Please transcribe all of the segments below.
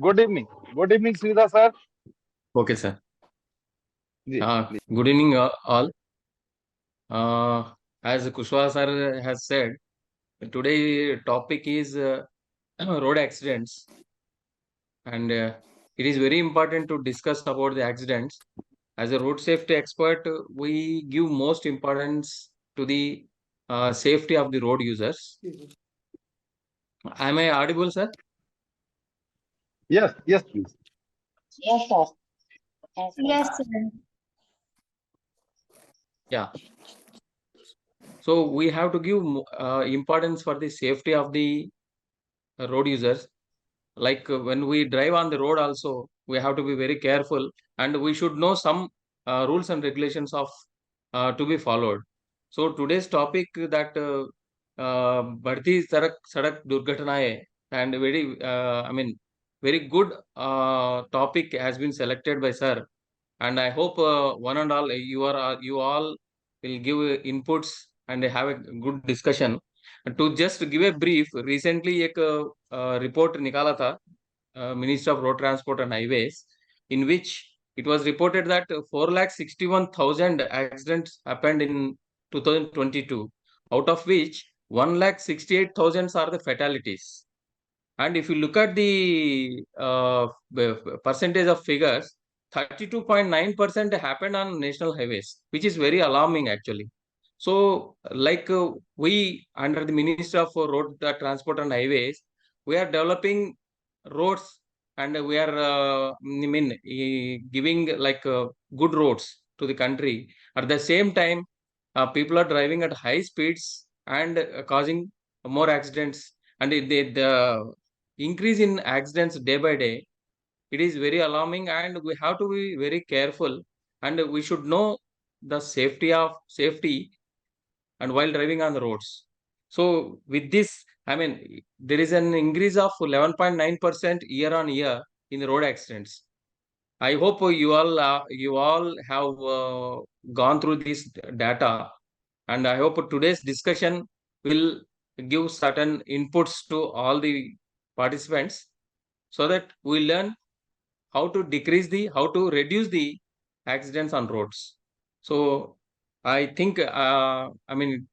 Good evening. Good evening Shridha sir. Okay, sir. जी please. Good evening, all. As Kushwa sir has said, today topic is road accidents, and it is very important to discuss about the accidents. As a road safety expert, we give most importance to the safety of the road users. Am I audible, sir? Yes yes please. Yes, sir. Yes, sir. Yeah. So we have to give importance for the safety of the road users. Like when we drive on the road also, we have to be very careful, and we should know some rules and regulations of to be followed. So today's topic that बढ़ती सड़क सड़क दुर्घटनाएं, and very I mean very good topic has been selected by sir, and I hope one and all you all will give inputs and have a good discussion. To just give a brief, recently एक report निकाला था Ministry of Road Transport and Highways, in which it was reported that 4,61,000 accidents happened in 2022, out of which 1,68,000 are the fatalities. And if you look at the percentage of figures, 32.9% happened on national highways, which is very alarming actually. So, like we under the Ministry of Road Transport and Highways, we are developing roads, and we are giving like good roads to the country. At the same time, people are driving at high speeds and causing more accidents, and the increase in accidents day by day, it is very alarming, and we have to be very careful, and we should know the safety and while driving on the roads. So with this, I mean, there is an increase of 11.9% year on year in the road accidents. I hope you all have gone through this data, and I hope today's discussion will give certain inputs to all the participants, so that we learn how to reduce the accidents on roads. So I think I mean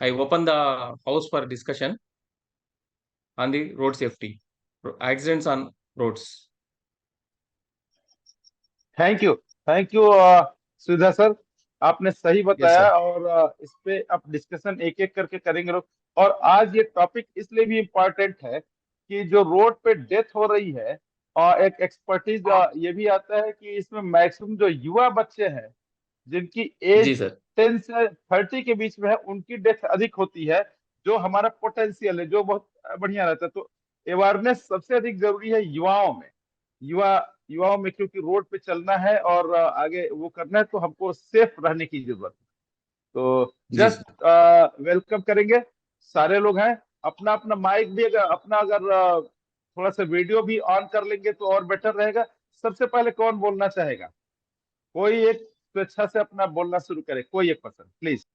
I open the house for discussion on the road safety, accidents on roads. Thank you. Thank you Shridha sir. आपने सही Yes, बताया sir. और इस पे अब discussion एक एक करके करेंगे लोग। और आज ये टॉपिक इसलिए भी इम्पोर्टेंट है कि जो रोड पे डेथ हो रही है, और एक एक्सपर्टीज ये भी आता है कि इसमें मैक्सिमम जो युवा बच्चे हैं जिनकी एज जी सर। 10 से 30 के बीच में है, उनकी डेथ अधिक होती है। जो हमारा पोटेंशियल है जो बहुत बढ़िया रहता है। तो अवेयरनेस सबसे अधिक जरूरी है युवाओं में। युवा युवाओं में, क्योंकि रोड पे चलना है और आगे वो करना है, तो हमको सेफ रहने की जरूरत है। तो जी जस्ट सर। वेलकम करेंगे। सारे लोग हैं। अपना अपना माइक भी अगर थोड़ा सा वीडियो भी ऑन कर लेंगे तो और बेटर रहेगा। सबसे पहले कौन बोलना चाहेगा? कोई एक स्वेच्छा से अपना बोलना शुरू करे, कोई एक person please.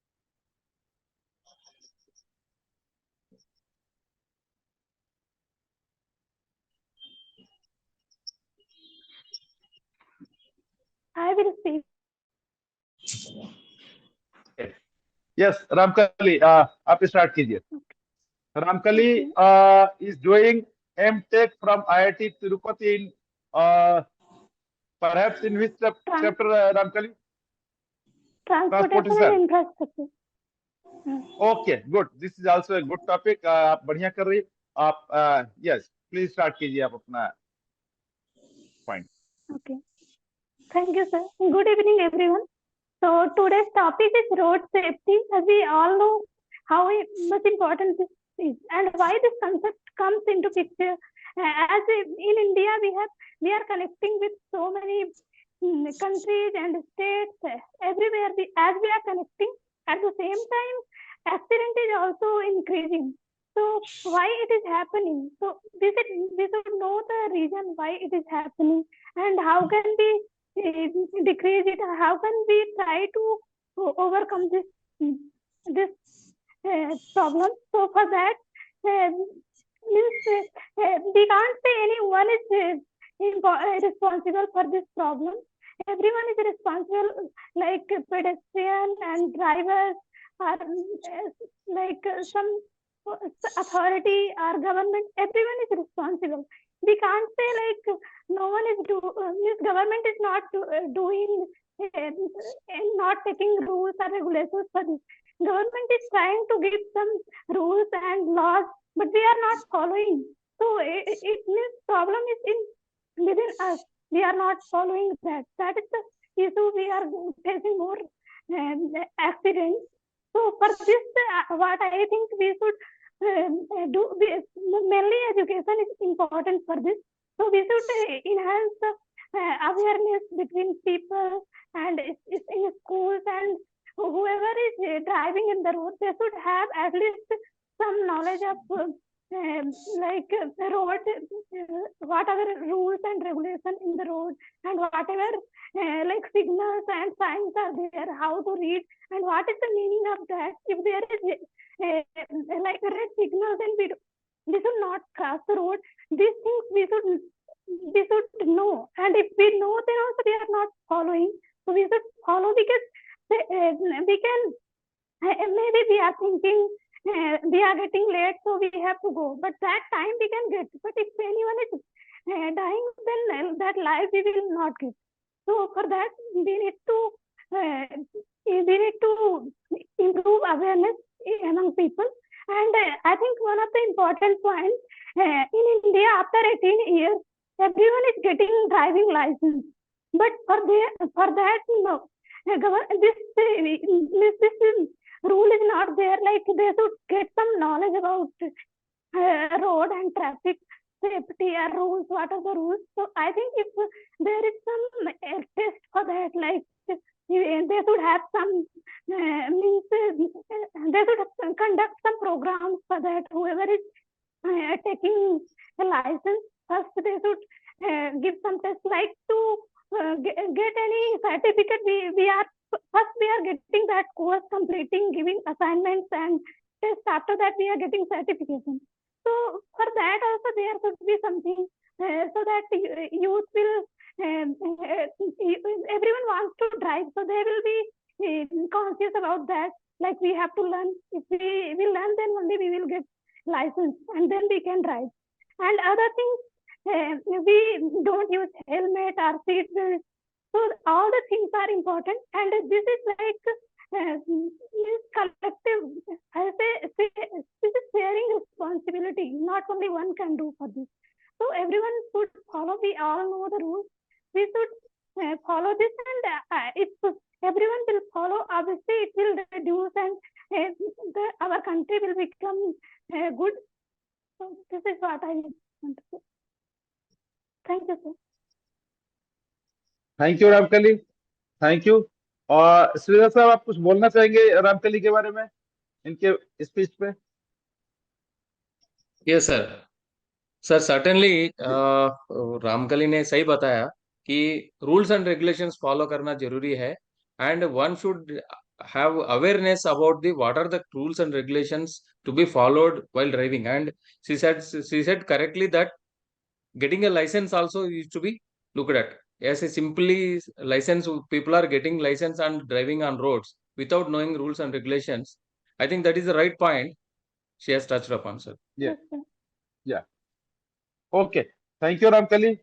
I will speak. Yes Ramkali, आप स्टार्ट कीजिए। Ramkali Okay. is doing M.Tech from IIT Tirupati in perhaps in which Trans chapter, Ramkali? Transportation Transportation. and infrastructure. Hmm. Okay, good. This is also a good topic. आप बढ़िया कर रही। आप yes please start कीजिए आप अपना point. Okay. Thank you, sir. Good evening, everyone. So today's topic is road safety. As we all know how much important this is and why this concept comes into picture. In India, we are connecting with so many countries and states everywhere. As we are connecting, at the same time, accident is also increasing. So why it is happening? So we should know the reason why it is happening and how can we decrease it. How can we try to overcome this problem? So for that, uh, means we can't say anyone is responsible for this problem. Everyone is responsible, like pedestrian and drivers, or like some authority or government. Everyone is responsible. We can't say like no one is means government is not doing and not taking rules or regulations for this. Government is trying to give some rules and laws, but we are not following. So it means problem is in within us. We are not following that. That is the issue. We are facing more accidents. So for this, what I think we should mainly education is important for this. So we should enhance the awareness between people and in schools, and whoever is driving in the road, they should have at least some knowledge of like road, whatever rules and regulation in the road, and whatever like signals and signs are there, how to read, and what is the meaning of that. If there is like a red signal, then we should not cross the road. These things we should know, and if we know, then also we are not following. So we should follow, because we can maybe we are thinking we are getting late, so we have to go, but that time we can get. But if anyone is dying, then that life we will not get. So for that we need to improve awareness among people. And I think one of the important points in India, after 18 years, everyone is getting driving license. But for that, no, this rule is not there. Like they should get some knowledge about road and traffic safety or rules. What are the rules? So I think if there is some test for that, like they should have some means they should conduct some programs for that. Whoever is taking a license, first they should give some tests, like to get any certificate. We are getting that course, completing, giving assignments and tests. After that we are getting certification. So for that also there should be something so that youth will everyone wants to drive, so they will be conscious about that. Like we have to learn. If we will learn, then only we will get license, and then we can drive. And other things, we don't use helmet or seat belt. So all the things are important, and this is like collective. I say this is sharing responsibility. Not only one can do for this. So everyone should follow. We all know the rules. We should follow this, and if everyone will follow, obviously it will reduce, and our country will become good. So this is what I want to say. Thank you, sir. Thank you Ramkali, thank you. और श्रीधर साहब, आप कुछ बोलना चाहेंगे रामकली के बारे में, इनके स्पीच पे? Yes sir. Sir certainly Ramkali ने सही बताया कि रूल्स एंड रेगुलेशंस फॉलो करना जरूरी है, and one should have awareness about the what are the rules and regulations to be followed while driving. And she said correctly that getting a license also is to be looked at. As a simply license, people are getting license and driving on roads without knowing rules and regulations. I think that is the right point she has touched upon, sir. Yeah. Okay. Thank you, Ramkali.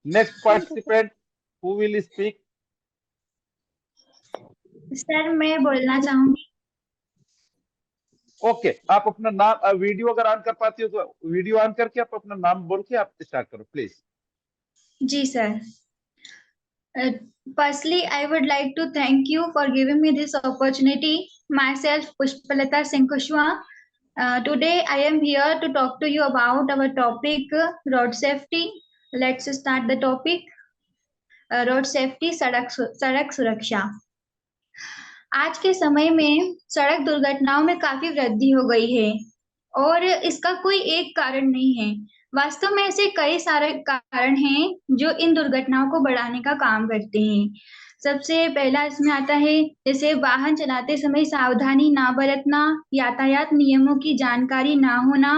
Next participant who will speak? Sir मैं बोलना चाहूंगी। Okay, आप अपना नाम, video अगर on कर पाती हो तो वीडियो ऑन करके आप अपना नाम बोल के आप स्टार्ट करो प्लीज। जी sir. Firstly, I would like to thank you for giving me this opportunity. Myself, Pushpalata Singh Kushwaha. Today, I am here to talk to you about our topic, road safety. Let's start the topic. Road safety, सड़क सुरक्षा। आज के समय में सड़क दुर्घटनाओं में काफी वृद्धि हो गई है, और इसका कोई एक कारण नहीं है। वास्तव में ऐसे कई सारे कारण हैं जो इन दुर्घटनाओं को बढ़ाने का काम करते हैं। सबसे पहला इसमें आता है जैसे वाहन चलाते समय सावधानी ना बरतना, यातायात नियमों की जानकारी ना होना,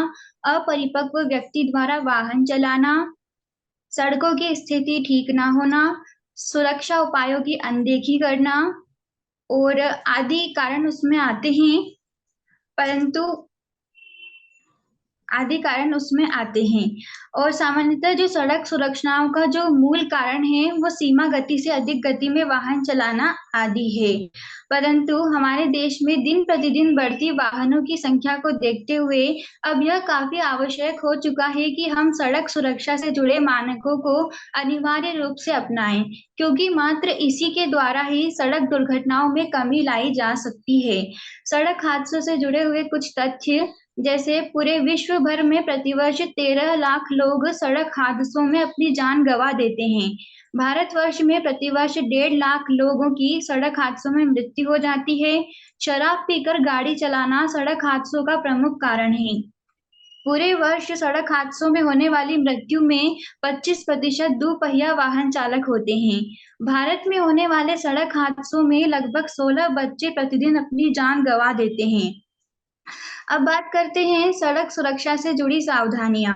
अपरिपक्व व्यक्ति द्वारा वाहन चलाना, सड़कों की स्थिति ठीक ना होना, सुरक्षा उपायों की अनदेखी करना और आदि कारण उसमें आते हैं, और सामान्यतः जो सड़क सुरक्षाओं का जो मूल कारण है वो सीमा गति से अधिक गति में वाहन चलाना आदि है। परंतु हमारे देश में दिन प्रतिदिन बढ़ती वाहनों की संख्या को देखते हुए अब यह काफी आवश्यक हो चुका है कि हम सड़क सुरक्षा से जुड़े मानकों को अनिवार्य रूप से अपनाएं, क्योंकि मात्र इसी के द्वारा ही सड़क दुर्घटनाओं में कमी लाई जा सकती है। सड़क हादसों से जुड़े हुए कुछ तथ्य, जैसे पूरे विश्व भर में प्रतिवर्ष 13 लाख लोग सड़क हादसों में अपनी जान गंवा देते हैं। भारतवर्ष में प्रतिवर्ष 1.5 लाख लोगों की सड़क हादसों में मृत्यु हो जाती है। शराब पीकर गाड़ी चलाना सड़क हादसों का प्रमुख कारण है। पूरे वर्ष सड़क हादसों में होने वाली मृत्यु में 25% दुपहिया वाहन चालक होते हैं। भारत में होने वाले सड़क हादसों में लगभग 16 बच्चे प्रतिदिन अपनी जान गंवा देते हैं। अब बात करते हैं सड़क सुरक्षा से जुड़ी सावधानियां।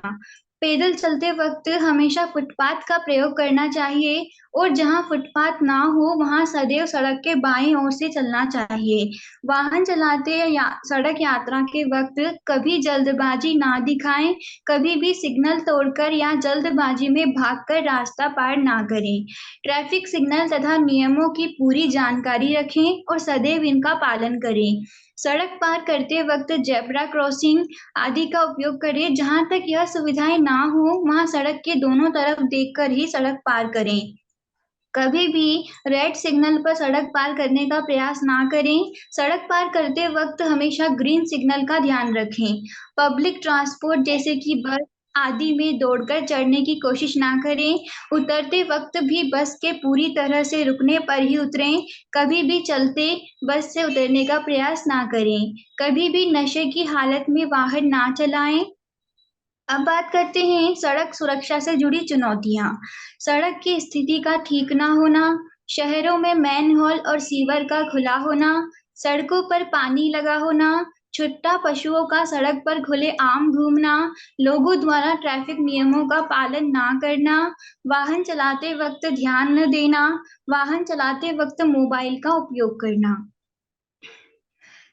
पैदल चलते वक्त हमेशा फुटपाथ का प्रयोग करना चाहिए और जहां फुटपाथ ना हो वहां सदैव सड़क के बाईं ओर से चलना चाहिए। वाहन चलाते या सड़क यात्रा के वक्त कभी जल्दबाजी ना दिखाएं, कभी भी सिग्नल तोड़कर या जल्दबाजी में भागकर रास्ता पार ना करें। ट्रैफिक सिग्नल तथा नियमों की पूरी जानकारी रखें और सदैव इनका पालन करें। सड़क पार करते वक्त जेब्रा क्रॉसिंग आदि का उपयोग करें। जहां तक यह सुविधाएं ना हो वहां सड़क के दोनों तरफ देखकर ही सड़क पार करें। कभी भी रेड सिग्नल पर सड़क पार करने का प्रयास ना करें। सड़क पार करते वक्त हमेशा ग्रीन सिग्नल का ध्यान रखें। पब्लिक ट्रांसपोर्ट जैसे कि बस आदि में दौड़कर चढ़ने की कोशिश ना करें। उतरते वक्त भी बस के पूरी तरह से रुकने पर ही उतरें। कभी भी चलते बस से उतरने का प्रयास ना करें। कभी भी नशे की हालत में वाहन ना चलाएं। अब बात करते हैं सड़क सुरक्षा से जुड़ी चुनौतियां। सड़क की स्थिति का ठीक ना होना, शहरों में मैनहोल और सीवर का खुला होना, सड़कों पर पानी लगा होना, छुट्टा पशुओं का सड़क पर खुले आम घूमना, लोगों द्वारा ट्रैफिक नियमों का पालन ना करना, वाहन चलाते वक्त ध्यान न देना, वाहन चलाते वक्त मोबाइल का उपयोग करना।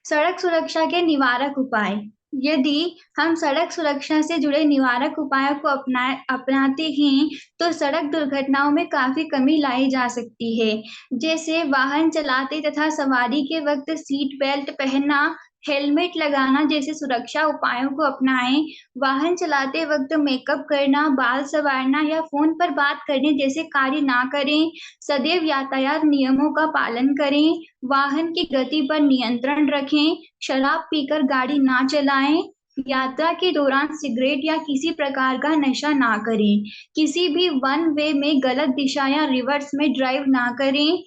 सड़क सुरक्षा के निवारक उपाय। यदि हम सड़क सुरक्षा से जुड़े निवारक उपायों को अपनाते हैं तो सड़क दुर्घटनाओं में काफी कमी लाई जा सकती है। जैसे वाहन चलाते तथा सवारी के वक्त सीट बेल्ट पहनना, हेलमेट लगाना जैसे सुरक्षा उपायों को अपनाएं। वाहन चलाते वक्त मेकअप करना, बाल संवारना या फोन पर बात करने जैसे कार्य ना करें। सदैव यातायात नियमों का पालन करें। वाहन की गति पर नियंत्रण रखें। शराब पीकर गाड़ी ना चलाएं। यात्रा के दौरान सिगरेट या किसी प्रकार का नशा ना करें। किसी भी वन वे में गलत दिशा या रिवर्स में ड्राइव ना करें।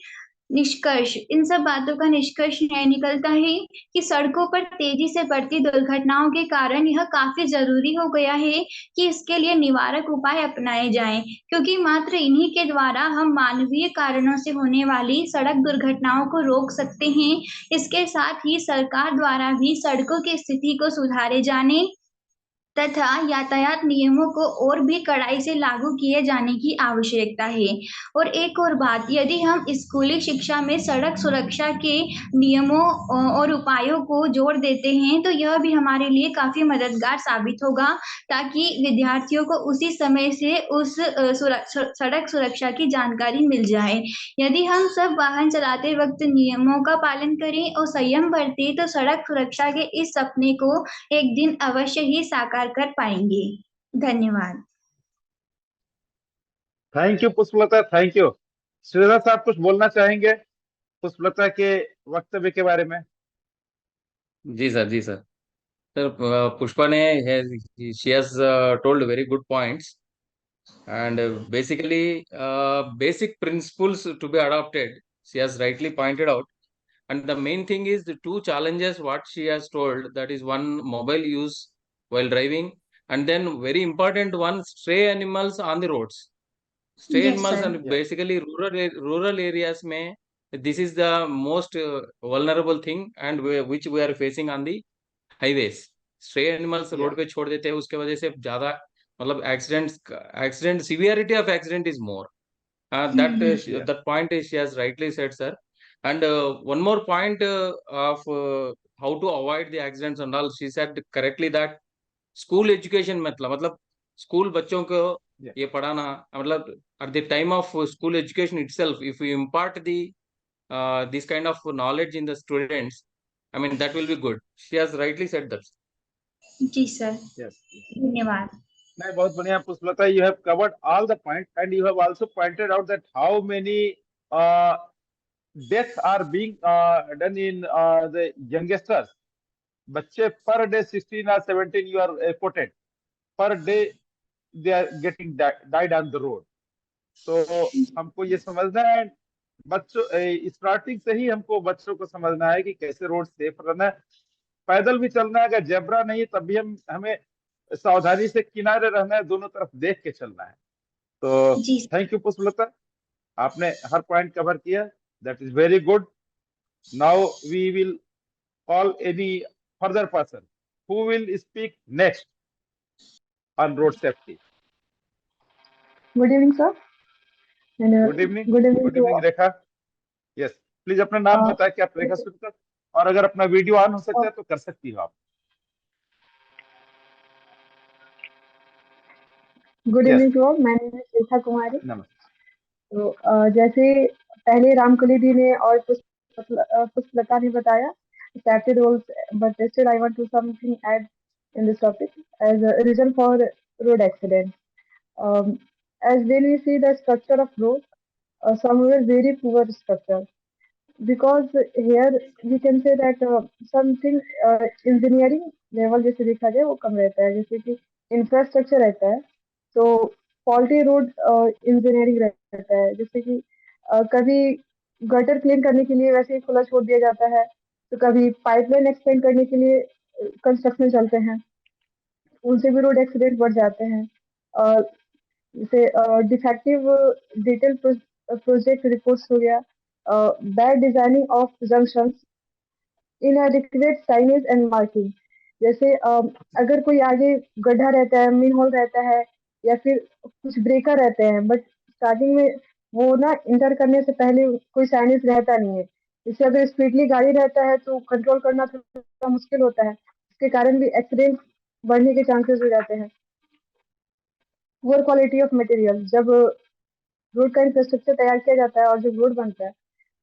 निष्कर्ष, इन सब बातों का निष्कर्ष यह निकलता है कि सड़कों पर तेजी से बढ़ती दुर्घटनाओं के कारण यह काफी जरूरी हो गया है कि इसके लिए निवारक उपाय अपनाए जाएं, क्योंकि मात्र इन्हीं के द्वारा हम मानवीय कारणों से होने वाली सड़क दुर्घटनाओं को रोक सकते हैं। इसके साथ ही सरकार द्वारा भी सड़कों की स्थिति को सुधारे जाने तथा यातायात नियमों को और भी कड़ाई से लागू किए जाने की आवश्यकता है। और एक और बात, यदि हम स्कूली शिक्षा में सड़क सुरक्षा के नियमों और उपायों को जोड़ देते हैं तो यह भी हमारे लिए काफी मददगार साबित होगा, ताकि विद्यार्थियों को उसी समय से उस सड़क सुरक्षा की जानकारी मिल जाए। यदि हम सब वाहन चलाते वक्त नियमों का पालन करें और संयम बरतें तो सड़क सुरक्षा के इस सपने को एक दिन अवश्य ही साकार कर पाएंगे। धन्यवाद। Thank you Pushpalata, thank you. Shridhar साहब कुछ बोलना चाहेंगे पुष्पलता के वक्तव्य के बारे में? जी सर, जी सर। सर, पुष्पा ने she has told very good points, and basically basic principles to be adopted she has rightly pointed out. And the main thing is the two challenges what she has told, that is one, mobile use while driving, and then very important one, stray animals on the roads. stray Yes, animals sir. and Yeah. basically rural areas में this is the most vulnerable thing and which we are facing on the highways. Stray animals Yeah. Road पे छोड़ देते हैं, उसके वजह से ज्यादा मतलब accident severity of accident is more. Yeah. That point is she has rightly said, sir. And one more point of how to avoid the accidents and all, she said correctly that school education मतलब school बच्चों को Yeah. ये पढ़ाना, मतलब at the time of school education itself, if we impart the this kind of knowledge in the students, I mean that will be good. She has rightly said that. जी sir, Yes. धन्यवाद। नहीं, बहुत बढ़िया Pushpalata, you have covered all the point and you have also pointed out that how many deaths are being done in the youngsters. बच्चे per day 16 or 17 you are quoted per day they are getting died on the road. तो हमको ये समझना है बच्चों, starting से ही हमको बच्चों को समझना है कि कैसे रोड सेफ रहना है, पैदल भी चलना है, अगर जेब्रा नहीं तब भी हमें सावधानी से किनारे रहना है, दोनों तरफ देख के चलना है। तो जी थैंक यू पुष्पलता, आपने हर पॉइंट कवर किया, that is very good. Now we will call any further person who will speak next on road safety. Good evening, sir. And good evening. good evening good to evening all. Rekha. Yes, please अपना नाम बताए कि आप रेखा सुनकर, और अगर अपना video on हो सकता है तो कर सकती हो आप। Good yes, evening to all. My name is Rekha Kumari. नमस्ते। तो जैसे पहले रामकली दी ने और पुष्पलता ने बताया safety rules, but still I want to something add in this topic as a reason for road accident. As when we see the structure of road, somewhere very poor structure. Because here we can say that something engineering level जैसे देखा जाए वो कम रहता है, जैसे कि infrastructure रहता है तो फॉल्टी रोड इंजीनियरिंग रहता है, जैसे कि कभी गटर क्लीन करने के लिए वैसे ही खुला छोड़ दिया जाता है, तो कभी पाइपलाइन एक्सटेंड करने के लिए कंस्ट्रक्शन चलते हैं, उनसे भी रोड एक्सीडेंट बढ़ जाते हैं। जैसे डिफेक्टिव डिटेल प्रोजेक्ट रिपोर्ट्स हो गया, bad designing of junctions, इनएडिक्वेट signage and marking. जैसे अगर कोई आगे गड्ढा रहता है, मिन होल रहता है या फिर कुछ ब्रेकर रहते हैं, बट स्टार्टिंग में वो ना इंटर करने से पहले कोई साइनेज रहता नहीं है, इससे अगर स्पीडली गाड़ी रहता है तो कंट्रोल करना थोड़ा मुश्किल होता है, इसके कारण भी एक्सीडेंट बढ़ने के चांसेस हो जाते हैं। पुअर क्वालिटी ऑफ मटेरियल, जब रोड का इंफ्रास्ट्रक्चर तैयार किया जाता है और जब रोड बनता है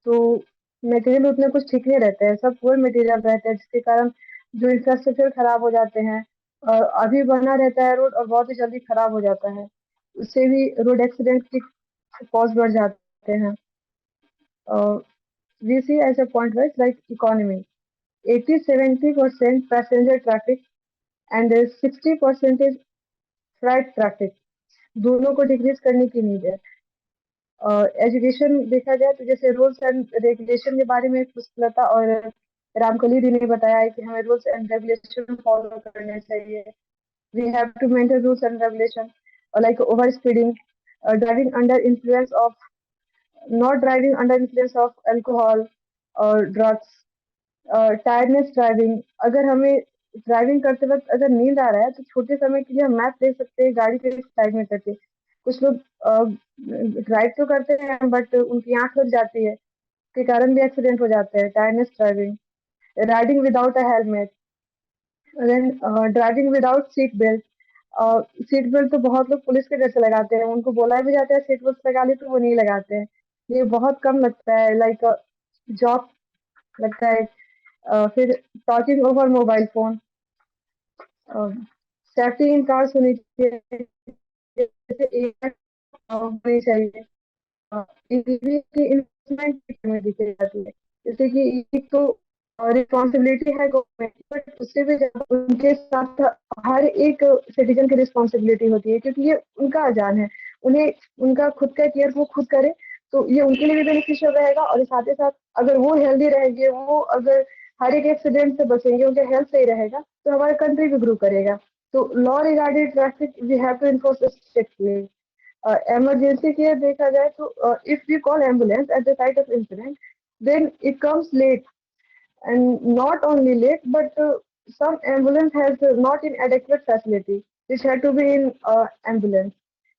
तो मटेरियल उतने कुछ ठीक नहीं रहते हैं, सब पुअर मटेरियल रहते हैं, जिसके कारण जो इंफ्रास्ट्रक्चर खराब हो जाते हैं और अभी बना रहता है रोड और बहुत ही जल्दी खराब हो जाता है, उससे भी रोड एक्सीडेंट की कॉज बढ़ जाते हैं। We see as a point wise like economy, 80-70% passenger traffic and 60% is freight traffic, दोनों को डिक्रीज करने की नीड है। एजुकेशन देखा जाए तो जैसे रूल्स एंड रेगुलेशन के बारे में पुष्पलता और रामकली दी ने बताया है कि हमें रूल्स एंड रेगुलेशन फॉलो करने चाहिए। We have to maintain rules and regulation like over speeding, driving under influence of, not driving under influence of alcohol और ड्रग्स, टायर्डनेस ड्राइविंग, अगर हमें ड्राइविंग करते वक्त अगर नींद आ रहा है तो छोटे समय के लिए हम मैप देख सकते हैं गाड़ी के साइड में करके। कुछ लोग ड्राइव तो करते हैं बट उनकी आंख लग जाती है, के कारण भी एक्सीडेंट हो जाते हैं। Tiredness driving, riding without a helmet, then driving without seat belt. Seat belt तो बहुत लोग पुलिस के जैसे लगाते हैं, उनको बोला भी जाता है सीट बेल्ट लगा ली तो वो नहीं लगाते हैं, ये बहुत कम लगता है, लाइक जॉब लगता है। फिर talking over mobile phone, safety in cars होनी चाहिए, जैसे एक होनी चाहिए, ईवी की इन्वेस्टमेंट में दिखाई जाती है, जैसे कि एक तो रिस्पॉन्सिबिलिटी है गवर्नमेंट, बट उससे भी ज्यादा उनके साथ हर एक सिटीजन की रिस्पॉन्सिबिलिटी होती है, क्योंकि ये उनका जान है, उन्हें उनका खुद का केयर वो खुद करे तो ये उनके लिए भी बेनिफिशियल रहेगा, और साथ ही साथ अगर वो हेल्दी रहेंगे, वो अगर हर एक एक्सीडेंट से बचेंगे, उनका हेल्थ सही रहेगा तो हमारा कंट्री भी ग्रो करेगा। तो law regarding traffic we have to enforce strictly, emergency care देखा जाए तो if we call ambulance at the site of incident, then it comes late, and not only late, but some ambulance has not in adequate facility which had to be in ambulance.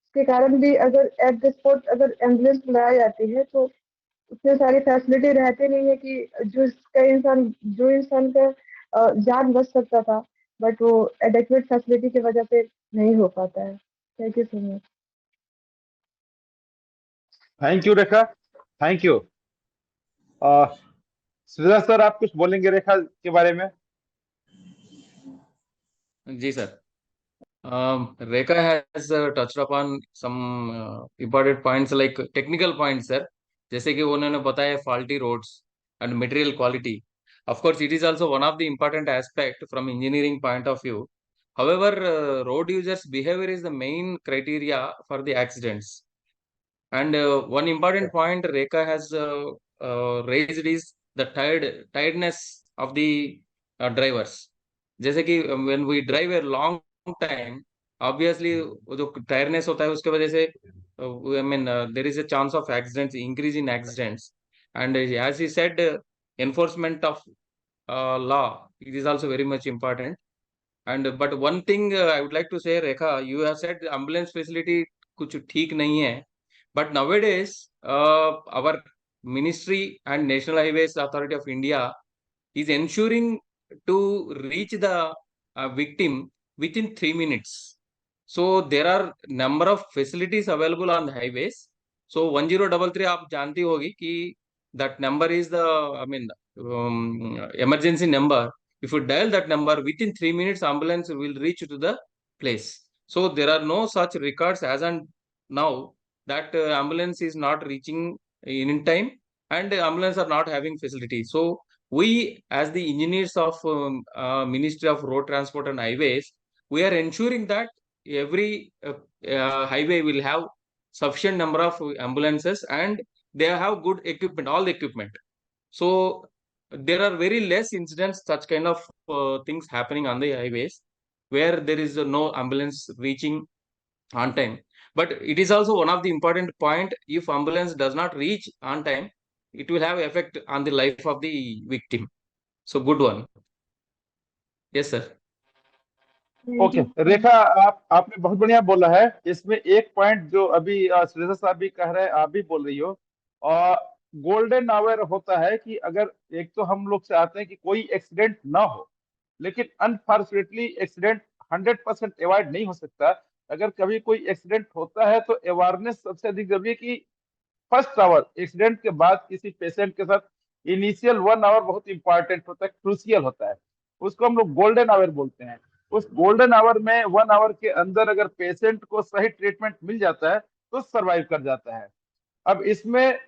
इसके कारण भी अगर at the spot अगर ambulance बुलाई जाती है तो उतने सारी फैसिलिटी रहते नहीं है कि जो इंसान का जान बच सकता था, बट वो एडेक्वेट फैसिलिटी की वजह से नहीं हो पाता है। Thank you so much. Thank you Rekha, thank you. Shridha sir, आप कुछ बोलेंगे रेखा के बारे में? जी sir, Rekha has touched upon some important points like technical points, sir. जैसे कि उन्होंने बताया faulty roads and material quality. Of course, it is also one of the important aspect from engineering point of view. However, road users' behavior is the main criteria for the accidents. And one important point Rekha has raised is the tiredness of the drivers. जैसे कि when we drive a long time, obviously वो जो tiredness होता है उसके वजह से I mean there is a chance of accidents, increase in accidents. And as he said, enforcement of law, it is also very much important. And but one thing I would like to say, Rekha, you have said ambulance facility कुछ ठीक नहीं है. But nowadays, our Ministry and National Highways Authority of India is ensuring to reach the victim within 3 minutes. So there are number of facilities available on the highways. So 1033 आप जानती होगी कि that number is the emergency number. If you dial that number within 3 minutes, ambulance will reach to the place. So there are no such records as on now that ambulance is not reaching in time and ambulance are not having facility. So we as the engineers of Ministry of Road Transport and Highways, we are ensuring that every highway will have sufficient number of ambulances and they have good equipment, all the equipment. So there are very less incidents, such kind of things happening on the highways where there is no ambulance reaching on time. But it is also one of the important point, if ambulance does not reach on time, it will have effect on the life of the victim. So good one. Yes, sir. Okay Rekha, आपने बहुत बढ़िया बोला है। इसमें एक point जो अभी श्रीधा साहब भी कह रहे हैं, आप भी बोल रही हो, और गोल्डन आवर होता है कि अगर एक तो हम लोग चाहते हैं कि कोई एक्सीडेंट ना हो, लेकिन अनफॉर्चुनेटली एक्सीडेंट 100% अवॉइड नहीं हो सकता। अगर कभी कोई एक्सीडेंट होता है तो अवेयरनेस सबसे अधिक जरूरी है कि फर्स्ट आवर एक्सीडेंट के बाद किसी पेशेंट के साथ इनिशियल 1 आवर बहुत इंपॉर्टेंट होता है, क्रूसियल होता है, उसको हम लोग गोल्डन आवर बोलते हैं। उस गोल्डन आवर में 1 आवर के अंदर अगर पेशेंट को सही ट्रीटमेंट मिल जाता है तो सर्वाइव कर जाता है। अब इसमें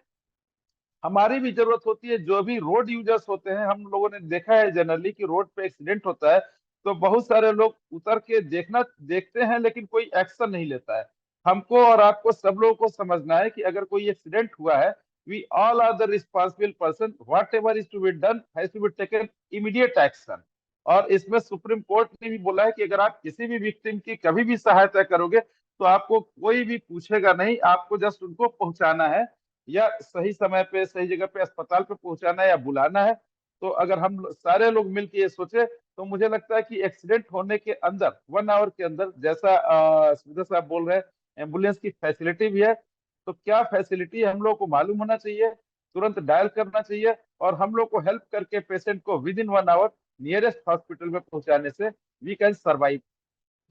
हमारी भी जरूरत होती है, जो भी रोड यूजर्स होते हैं, हम लोगों ने देखा है जनरली कि रोड पे एक्सीडेंट होता है तो बहुत सारे लोग उतर के देखते हैं लेकिन कोई एक्शन नहीं लेता है। हमको और आपको सब लोगों को समझना है कि अगर कोई एक्सीडेंट हुआ है, we all are the responsible person, whatever is to be done has to be taken immediate action. और इसमें सुप्रीम कोर्ट ने भी बोला है कि अगर आप किसी भी विक्टिम की कभी भी सहायता करोगे तो आपको कोई भी पूछेगा नहीं, आपको जस्ट उनको पहुंचाना है या सही समय पे सही जगह पे अस्पताल पे पहुंचाना है या बुलाना है। तो अगर हम सारे लोग मिलकर ये सोचे तो मुझे लगता है कि एक्सीडेंट होने के अंदर 1 आवर के अंदर, जैसा सुधा साहब बोल रहे हैं, एम्बुलेंस की फैसिलिटी भी है, तो क्या फैसिलिटी है हम लोग को मालूम होना चाहिए, तुरंत डायल करना चाहिए और हम लोग को हेल्प करके पेशेंट को within 1 hour nearest hospital में पहुंचाने से वी कैन सर्वाइव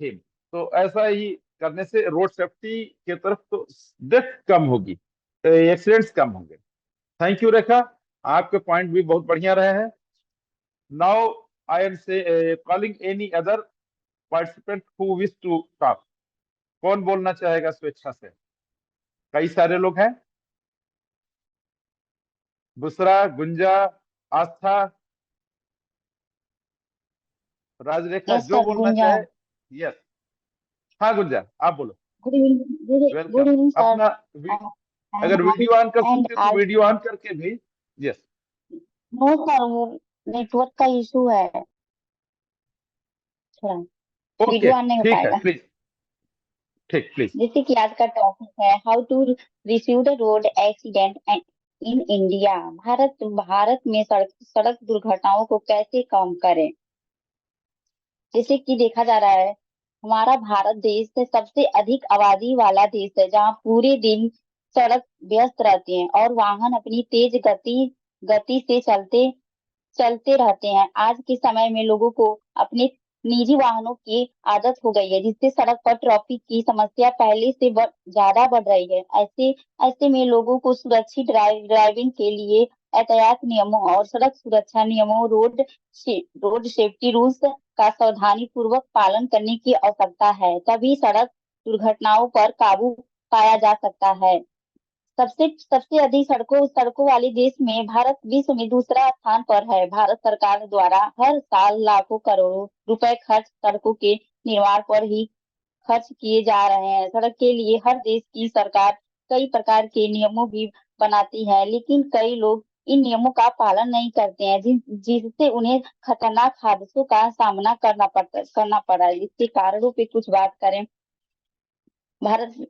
हिम। तो ऐसा ही करने से रोड सेफ्टी की तरफ तो डेथ कम होगी, एक्सीडेंट्स कम होंगे। थैंक यू रेखा, आपके पॉइंट भी बहुत बढ़िया रहे हैं। Now I am say calling any other participant who wish to talk. कौन बोलना चाहेगा स्वेच्छा से? कई सारे लोग हैं, बुसरा, गुंजा, आस्था, राजरेखा, यस जो सर, बोलना गुंजा। चाहे। यस, हाँ गुंजा, आप बोलो। Good evening welcome. सर। अपना अगर वीडियो ऑन कर सकते हो तो वीडियो ऑन करके भी। यस। नो सर, वो नेटवर्क का इशू है थोड़ा, ओके, वीडियो ऑन नहीं हो ठीक है, पाएगा। प्लीज, ठीक, प्लीज। जैसे कि आज का टॉपिक है how to reduce the road accident in India. Bharat में सड़क दुर्घटनाओं को कैसे कम करें। जैसे कि देखा जा रहा है, हमारा भारत देश सबसे अधिक आबादी वाला देश है, जहाँ पूरे दिन सड़क व्यस्त रहती है और वाहन अपनी तेज गति से चलते रहते हैं। आज के समय में लोगों को अपने निजी वाहनों की आदत हो गई है, जिससे सड़क पर ट्रैफिक की समस्या पहले से ज्यादा बढ़ रही है। ऐसे ऐसे में लोगों को सुरक्षित ड्राइविंग के लिए यातायात नियमों और सड़क सुरक्षा नियमों रोड सेफ्टी रूल्स का सावधानी पूर्वक पालन करने की आवश्यकता है, तभी सड़क दुर्घटनाओं पर काबू पाया जा सकता है। सबसे सबसे अधिक सड़कों वाले देश में भारत विश्व में दूसरा स्थान पर है। भारत सरकार द्वारा हर साल लाखों करोड़ों रुपए खर्च सड़कों के निर्माण पर ही खर्च किए जा रहे हैं। सड़क के लिए हर देश की सरकार कई प्रकार के नियमों भी बनाती है, लेकिन कई लोग इन नियमों का पालन नहीं करते हैं, जिससे उन्हें खतरनाक हादसों का सामना करना पड़ा है। इसके कारणों पे कुछ बात करें। भारत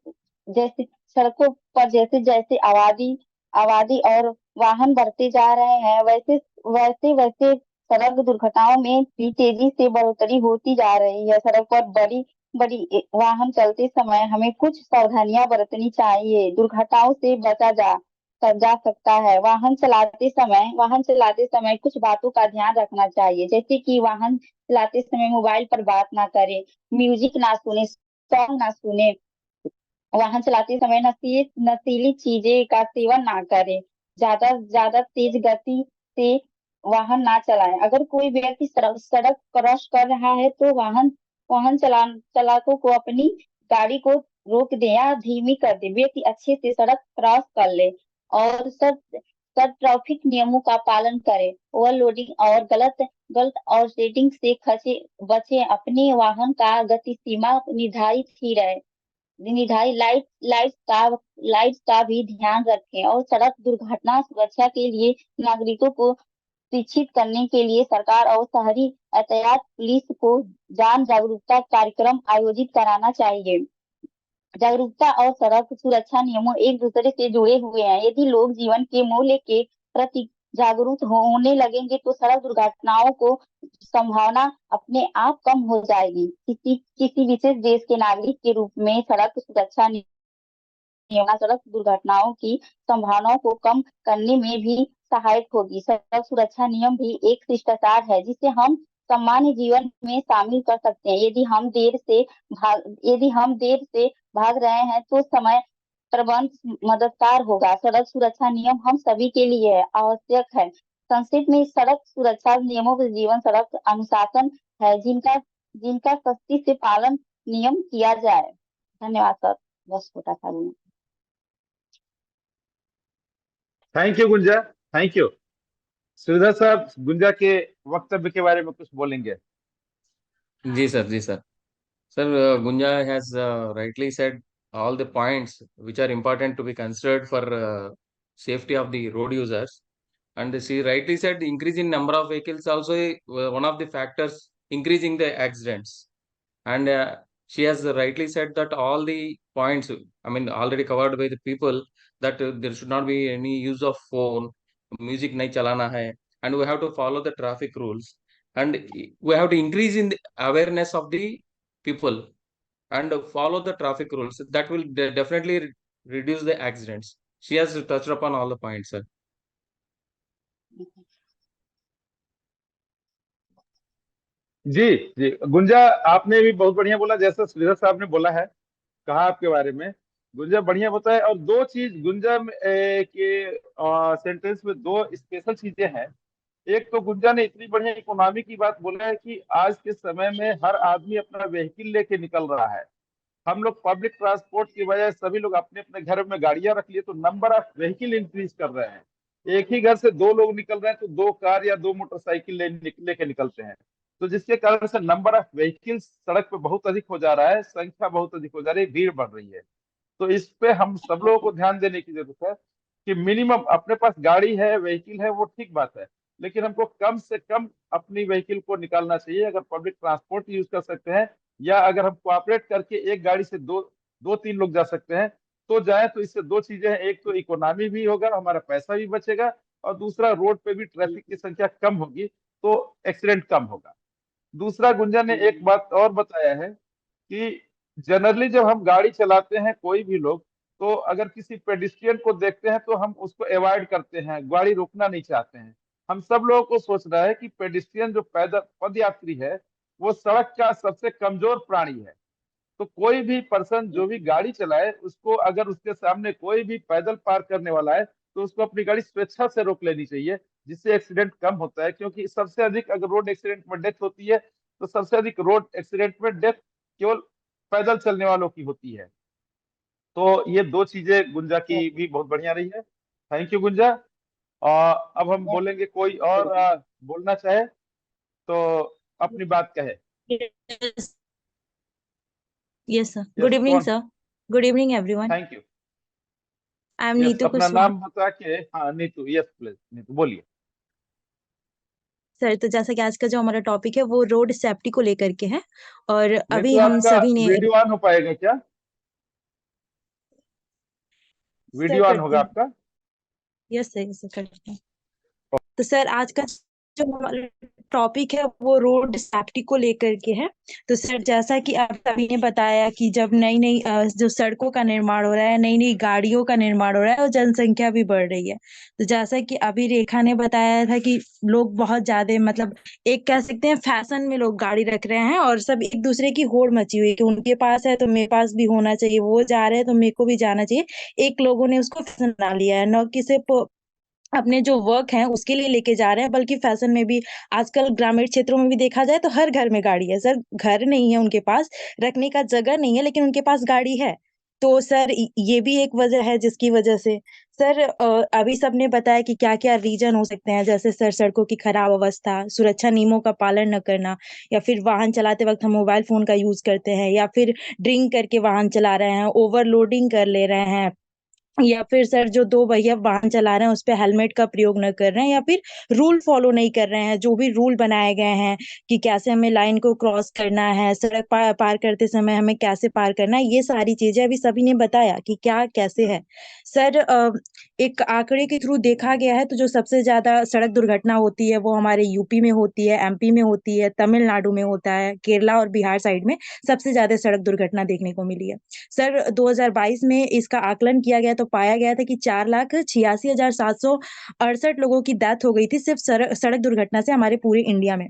जैसे सड़कों पर जैसे जैसे आबादी और वाहन बढ़ते जा रहे हैं, वैसे वैसे वैसे सड़क दुर्घटनाओं में भी तेजी से बढ़ोतरी होती जा रही है। सड़क पर बड़ी बड़ी वाहन चलते समय हमें कुछ सावधानियां बरतनी चाहिए, दुर्घटनाओं से बचा जा सकता है। वाहन चलाते समय कुछ बातों का ध्यान रखना चाहिए, जैसे कि वाहन चलाते समय मोबाइल पर बात ना करें, म्यूजिक ना सुने, सॉन्ग ना सुने, वाहन चलाते समय नशीली चीजें का सेवन ना करें, ज्यादा ज्यादा तेज गति से वाहन ना चलाएं। अगर कोई व्यक्ति सड़क क्रॉस कर रहा है तो वाहन चालकों को अपनी गाड़ी को रोक दे या धीमी कर दे, व्यक्ति अच्छे से सड़क क्रॉस कर ले और सब ट्रैफिक नियमों का पालन करे। ओवरलोडिंग और गलत गलत और रेटिंग से बचे, अपने वाहन का गति सीमा निर्धारित ही रहे, निर्धारित लाइट का भी ध्यान रखें। और सड़क दुर्घटना सुरक्षा के लिए नागरिकों को शिक्षित करने के लिए सरकार और शहरी यातायात पुलिस को जागरूकता कार्यक्रम आयोजित कराना चाहिए। जागरूकता और सड़क सुरक्षा नियमों एक दूसरे से जुड़े हुए हैं। यदि लोग जीवन के मूल्य के प्रति जागरूक होने लगेंगे तो सड़क दुर्घटनाओं को संभावना अपने आप कम हो जाएगी। किसी विशेष देश के नागरिक के रूप में सड़क सुरक्षा सड़क दुर्घटनाओं की संभावनाओं को कम करने में भी सहायक होगी। सड़क सुरक्षा नियम भी एक शिष्टाचार है, जिसे हम सामान्य जीवन में शामिल कर सकते हैं। यदि हम देर से भाग रहे हैं तो समय प्रबंध मददगार होगा। सड़क सुरक्षा नियम हम सभी के लिए आवश्यक है। संक्षिप्त में सड़क सुरक्षा नियमों का जीवन सड़क अनुशासन है, जिनका जिनका सख्ती से पालन नियम किया जाए। धन्यवाद सर, बस छोटा था। Thank you Gunja, thank you. Shridhar साहब गुंजा के वक्तव्य के बारे में कुछ बोलेंगे? जी सर, जी sir. Sir, Gunja has rightly said all the points which are important to be considered for safety of the road users. And she rightly said increase in number of vehicles also one of the factors increasing the accidents. And she has rightly said that all the points, I mean, already covered by the people, that there should not be any use of phone, music nahi chalana hai, and we have to follow the traffic rules, and we have to increase in the awareness of the people and follow the traffic rules. That will definitely reduce the accidents. She has touched upon all the points, sir. जी जी गुंजा, आपने भी बहुत बढ़िया बोला, जैसा श्रीधर साहब ने बोला है, कहा आपके बारे में। गुंजा बढ़िया बताया। और दो चीज गुंजा के सेंटेंस में दो स्पेशल चीजें हैं। एक तो गुंजा ने इतनी बढ़िया इकोनॉमी की बात बोला है कि आज के समय में हर आदमी अपना व्हीकल लेके निकल रहा है। हम लोग पब्लिक ट्रांसपोर्ट की वजह से सभी लोग अपने अपने घर में गाड़ियां रख लिए, तो नंबर ऑफ व्हीकल इंक्रीज कर रहे हैं। एक ही घर से दो लोग निकल रहे हैं तो दो कार या दो मोटरसाइकिल लेके निकलते हैं, तो जिसके कारण से नंबर ऑफ व्हीकल सड़क पे बहुत अधिक हो जा रहा है, संख्या बहुत अधिक हो जा रही है, भीड़ बढ़ रही है। तो इस पे हम सब लोगों को ध्यान देने की जरूरत है कि मिनिमम अपने पास गाड़ी है, व्हीकल है, वो ठीक बात है, लेकिन हमको कम से कम अपनी व्हीकल को निकालना चाहिए। अगर पब्लिक ट्रांसपोर्ट यूज कर सकते हैं या अगर हम कोऑपरेट करके एक गाड़ी से दो 2-3 लोग जा सकते हैं तो जाए। तो इससे दो चीजें हैं, एक तो इकोनॉमी भी होगा, हमारा पैसा भी बचेगा, और दूसरा रोड पे भी ट्रैफिक की संख्या कम होगी तो एक्सीडेंट कम होगा। दूसरा गुंजा ने एक बात और बताया है कि जनरली जब हम गाड़ी चलाते हैं कोई भी लोग, तो अगर किसी पेडिस्ट्रियन को देखते हैं तो हम उसको अवॉइड करते हैं, गाड़ी रोकना नहीं चाहते हैं। हम सब लोगों को सोचना है कि पेडिस्ट्रियन जो पैदल पदयात्री है वो सड़क का सबसे कमजोर प्राणी है। तो कोई भी पर्सन जो भी गाड़ी चलाए, उसको अगर उसके सामने कोई भी पैदल पार करने वाला है तो उसको अपनी गाड़ी स्वेच्छा से रोक लेनी चाहिए, जिससे एक्सीडेंट कम होता है। क्योंकि सबसे अधिक अगर रोड एक्सीडेंट में डेथ होती है तो सबसे अधिक रोड एक्सीडेंट में डेथ केवल पैदल चलने वालों की होती है। तो ये दो चीजें गुंजा की भी बहुत बढ़िया रही है। थैंक यू गुंजा। अब हम बोलेंगे, कोई और बोलना चाहे तो अपनी बात कहे। Yes, yes, sir. Yes, Good evening, कौन? sir. Good evening, everyone. Thank you. I am yes, Neetu अपना Kushwaha. नाम बता के। हाँ नीतू, यस प्लीज नीतू बोलिए। सर, तो जैसा कि आज का जो हमारा टॉपिक है वो रोड सेफ्टी को लेकर के है, और अभी नीतू हम आपका सभी ने वीडियो ऑन हो पाएगा क्या? वीडियो ऑन होगा आपका? यस सर करते हैं। तो सर, आज का जो हमारा टॉपिक है वो रोड सेफ्टी को लेकर के है। तो सर, जैसा कि आप सभी ने बताया कि जब नई नई जो सड़कों का निर्माण हो रहा है, नई नई गाड़ियों का निर्माण हो रहा है और जनसंख्या भी बढ़ रही है, तो जैसा कि अभी रेखा ने बताया था कि लोग बहुत ज्यादा, मतलब एक कह सकते हैं फैशन में लोग गाड़ी रख रहे हैं, और सब एक दूसरे की होड़ मची हुई है कि उनके पास है तो मेरे पास भी होना चाहिए, वो जा रहे हैं तो मेरे को भी जाना चाहिए। एक लोगों ने उसको फैशन बना लिया है, न कि सिर्फ अपने जो वर्क है उसके लिए लेके जा रहे हैं, बल्कि फैशन में भी। आजकल ग्रामीण क्षेत्रों में भी देखा जाए तो हर घर में गाड़ी है सर। घर नहीं है उनके पास, रखने का जगह नहीं है, लेकिन उनके पास गाड़ी है। तो सर, ये भी एक वजह है जिसकी वजह से सर, अभी सबने बताया कि क्या क्या रीजन हो सकते हैं, जैसे सर सड़कों की खराब अवस्था, सुरक्षा नियमों का पालन न करना, या फिर वाहन चलाते वक्त हम मोबाइल फोन का यूज करते हैं, या फिर ड्रिंक करके वाहन चला रहे हैं, ओवरलोडिंग कर ले रहे हैं, या फिर सर जो दो भैया वाहन चला रहे हैं उस पे हेलमेट का प्रयोग न कर रहे हैं, या फिर रूल फॉलो नहीं कर रहे हैं। जो भी रूल बनाए गए हैं कि कैसे हमें लाइन को क्रॉस करना है, सड़क पार करते समय हमें कैसे पार करना है, ये सारी चीजें अभी सभी ने बताया कि क्या कैसे है। सर, एक आंकड़े के थ्रू देखा गया है तो जो सबसे ज्यादा सड़क दुर्घटना होती है वो हमारे यूपी में होती है, एमपी में होती है, तमिलनाडु में होता है, केरला और बिहार साइड में सबसे ज्यादा सड़क दुर्घटना देखने को मिली है। सर, 2022 में इसका आकलन किया गया तो पाया गया था कि 4,86,768 लोगों की डेथ हो गई थी सिर्फ सड़क दुर्घटना से हमारे पूरे इंडिया में।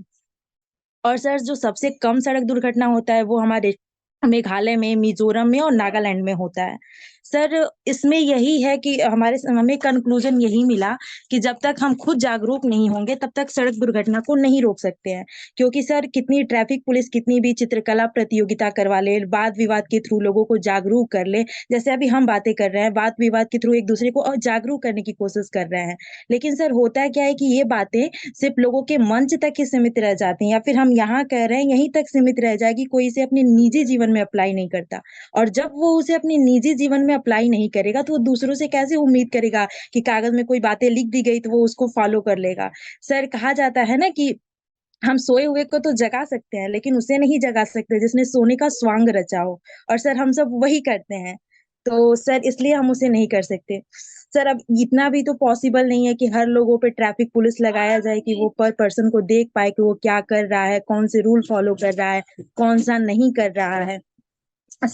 और सर, जो सबसे कम सड़क दुर्घटना होता है वो हमारे मेघालय में, मिजोरम में और नागालैंड में होता है। सर, इसमें यही है कि हमें कंक्लूजन यही मिला कि जब तक हम खुद जागरूक नहीं होंगे तब तक सड़क दुर्घटना को नहीं रोक सकते हैं। क्योंकि सर, कितनी ट्रैफिक पुलिस कितनी भी चित्रकला प्रतियोगिता करवा ले, वाद विवाद के थ्रू लोगों को जागरूक कर ले, जैसे अभी हम बातें कर रहे हैं, वाद विवाद के थ्रू एक दूसरे को और जागरूक करने की कोशिश कर रहे हैं, लेकिन सर होता क्या है कि ये बातें सिर्फ लोगों के मंच तक ही सीमित रह जाती हैं, या फिर हम यहाँ कह रहे हैं यहीं तक सीमित रह जाएगी, कोई इसे अपने निजी जीवन में अप्लाई नहीं करता। और जब वो उसे अपने निजी जीवन में अप्लाई नहीं करेगा तो वो दूसरों से कैसे उम्मीद करेगा कि कागज में कोई बातें लिख दी गई तो वो उसको फॉलो कर लेगा। सर, कहा जाता है ना कि हम सोए हुए को तो जगा सकते हैं लेकिन उसे नहीं जगा सकते जिसने सोने का स्वांग रचा हो, और सर हम सब वही करते हैं। तो सर, इसलिए हम उसे नहीं कर सकते। सर, अब इतना भी तो पॉसिबल नहीं है कि हर लोगों पे ट्रैफिक पुलिस लगाया जाए कि वो पर पर्सन को देख पाए कि वो क्या कर रहा है, कौन से रूल फॉलो कर रहा है, कौन सा नहीं कर रहा है।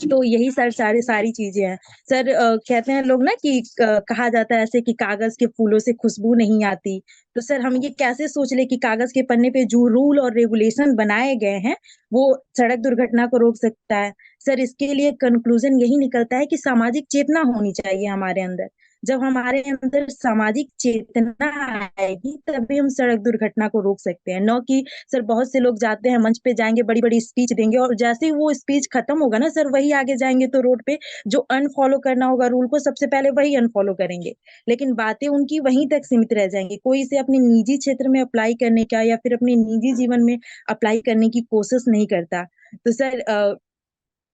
तो यही सर सारी चीजें हैं। सर, कहते हैं लोग ना कि कहा जाता है ऐसे कि कागज के फूलों से खुशबू नहीं आती। तो सर, हम ये कैसे सोच ले कि कागज के पन्ने पे जो रूल और रेगुलेशन बनाए गए हैं वो सड़क दुर्घटना को रोक सकता है। सर, इसके लिए कंक्लूजन यही निकलता है कि सामाजिक चेतना होनी चाहिए हमारे अंदर। जब हमारे अंदर सामाजिक चेतना आएगी तभी हम सड़क दुर्घटना को रोक सकते हैं। न कि सर, बहुत से लोग जाते हैं, मंच पे जाएंगे, बड़ी बड़ी स्पीच देंगे, और जैसे ही वो स्पीच खत्म होगा ना सर, वही आगे जाएंगे तो रोड पे जो अनफॉलो करना होगा रूल को सबसे पहले वही अनफॉलो करेंगे, लेकिन बातें उनकी वहीं तक सीमित रह जाएंगी। कोई इसे अपने निजी क्षेत्र में अप्लाई करने का या फिर अपने निजी जीवन में अप्लाई करने की कोशिश नहीं करता। तो सर,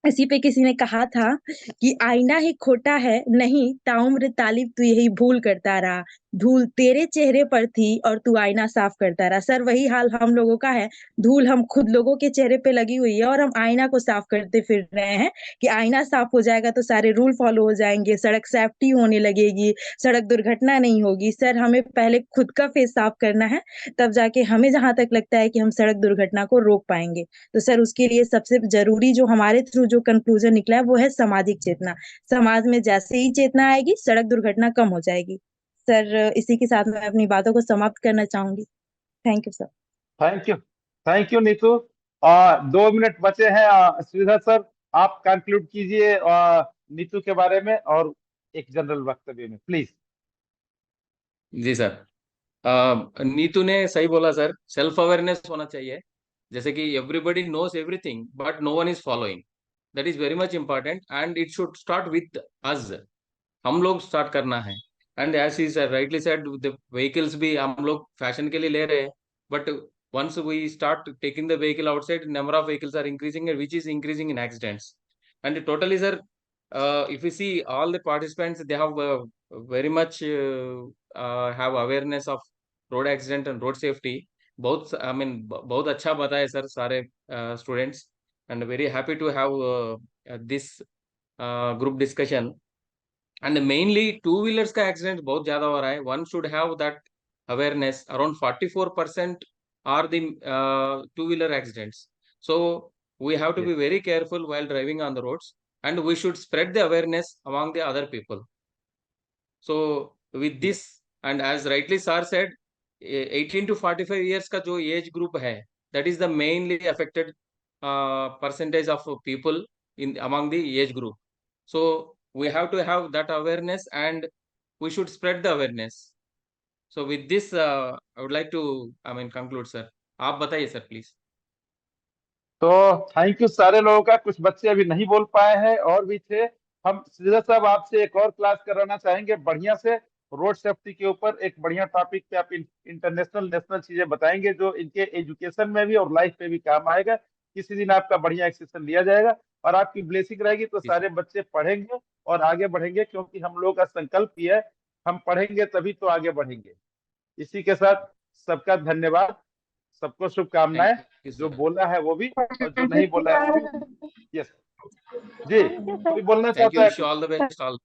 इसी पे किसी ने कहा था कि आईना ही खोटा है नहीं, ताउम्र तालिब तू यही भूल करता रहा, धूल तेरे चेहरे पर थी और तू आईना साफ करता रहा। सर वही हाल हम लोगों का है, धूल हम खुद लोगों के चेहरे पे लगी हुई है और हम आईना को साफ करते फिर रहे हैं कि आईना साफ हो जाएगा तो सारे रूल फॉलो हो जाएंगे, सड़क सेफ्टी होने लगेगी, सड़क दुर्घटना नहीं होगी। सर हमें पहले खुद का फेस साफ करना है, तब जाके हमें जहां तक लगता है कि हम सड़क दुर्घटना को रोक पाएंगे। तो सर उसके लिए सबसे जरूरी जो हमारे थ्रू जो कंक्लूजन निकला है वो है सामाजिक चेतना। समाज में जैसे ही चेतना आएगी सड़क दुर्घटना कम हो जाएगी। सर इसी के साथ मैं अपनी बातों को समाप्त करना चाहूंगी। Thank you sir. Thank you Neetu. 2 minute बचे हैं। श्रीधर सर, आप कंक्लूड कीजिए नीतू के बारे में और एक जनरल वक्तव्य में प्लीज। जी सर, नीतू ने सही बोला सर, सेल्फ अवेयरनेस होना चाहिए। जैसे कि everybody knows everything but no one is following, that is very much important and it should start with us. हम लोग स्टार्ट करना है। And as he rightly said, the vehicles भी हम लोग फैशन के लिए ले रहे हैं, but once we start taking the vehicle outside, number of vehicles are increasing, and which is increasing in accidents. And totally sir, if you see all the participants, they have very much have awareness of road accident and road safety. बहुत I mean बहुत अच्छा बताए sir सारे students, and very happy to have this group discussion. And mainly two wheelers का accident बहुत ज्यादा हो रहा है। One should have that awareness. Around 44% are the two-wheeler accidents. So we have to be very careful while driving on the roads, and we should spread the awareness among the other people. So with this, and as rightly sir said, 18 to 45 years का जो age group है, that is the mainly affected percentage of people in among the age group. So we have to have that awareness, and we should spread the awareness. So with this, I would like to, conclude, sir. आप बताइए sir please. तो thank you सारे लोगों का। कुछ बच्चे अभी नहीं बोल पाए हैं और भी थे। हम श्रीधर साहब आपसे एक और क्लास कराना चाहेंगे बढ़िया से, रोड सेफ्टी के ऊपर एक बढ़िया टॉपिक पे आप इंटरनेशनल नेशनल चीजें बताएंगे जो इनके एजुकेशन में भी और लाइफ में भी काम आएगा। किसी दिन आपका बढ़िया एक सेशन लिया जाएगा और आपकी ब्लेसिंग रहेगी तो सारे बच्चे पढ़ेंगे और आगे बढ़ेंगे, क्योंकि हम लोग का संकल्प ही है हम पढ़ेंगे तभी तो आगे बढ़ेंगे। इसी के साथ सबका धन्यवाद, सबको शुभकामनाएं। जो बोला है वो भी और जो नहीं बोला है वो भी। यस जी, कोई बोलना थैंक चाहता यू, है? All the best all.